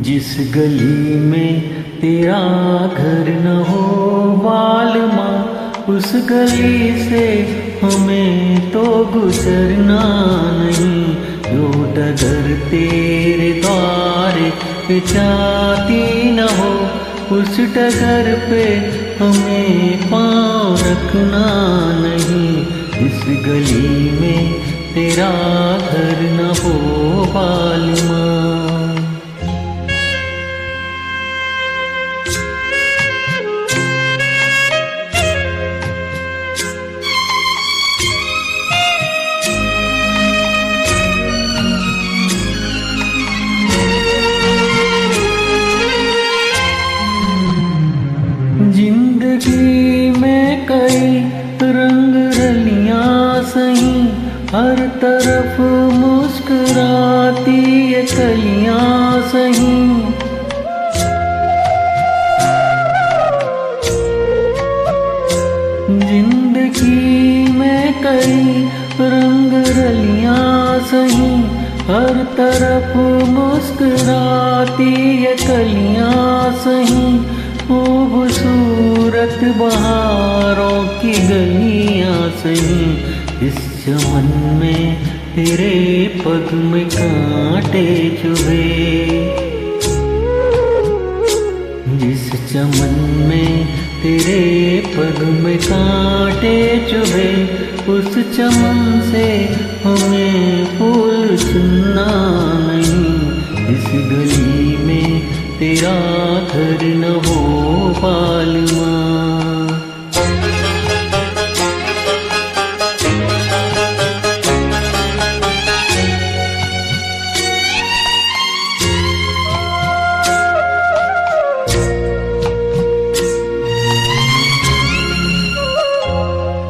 जिस गली में तेरा घर न हो बालमा, उस गली से हमें तो गुजरना नहीं। जो डगर तेरे द्वारे पे जाती न हो, उस डगर पे हमें पाँव रखना नहीं। इस गली में तेरा घर न हो बालमा। जिंदगी में कई रंग रलियां सही, हर तरफ मुस्कुराती ये कलियां सही। जिंदगी में कई रंग रलियां सही, हर तरफ मुस्कुराती ये कलियां सही। खूबसूरत बहारों की गलियां सही, इस चमन में तेरे पग में कांटे चुभे। जिस चमन में तेरे पग में कांटे चुभे, उस चमन से हमें फूल चुनना नहीं। इस गली में तेरा घर न हो बालमा।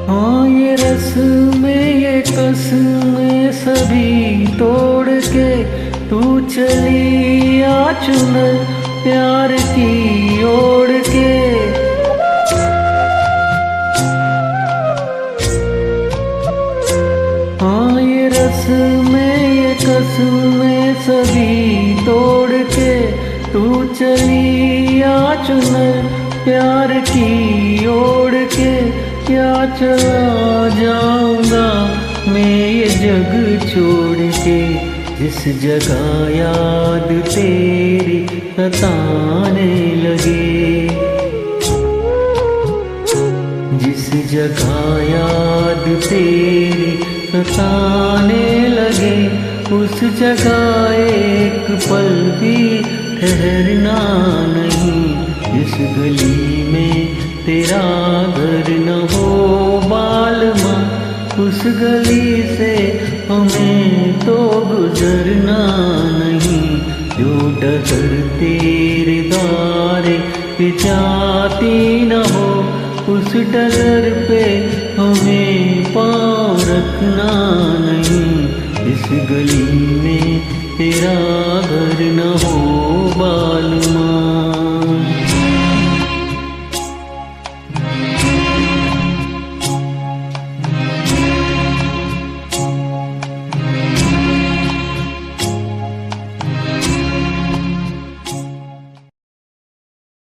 हाँ ये रस में ये कस में सभी तोड़ के, तू चली आ चुनर प्यार की ओढ़ के। हाँ ये रस में ये कस में सभी तोड़ के, तू चली आ चुनर प्यार की ओढ़ के। क्या चला जाऊंगा मैं ये जग छोड़ के, जिस जगह याद तेरी सताने लगे। जिस जगह याद तेरी सताने लगे, उस जगह एक पल भी ठहरना नहीं। इस गली में तेरा घर न हो बालमा, उस गली से हमें तो गुजरना नहीं। जो डगर तेरे द्वारे पे जाती न हो, उस डगर पे हमें पाँव रखना नहीं। इस गली में तेरा घर न हो बालमा।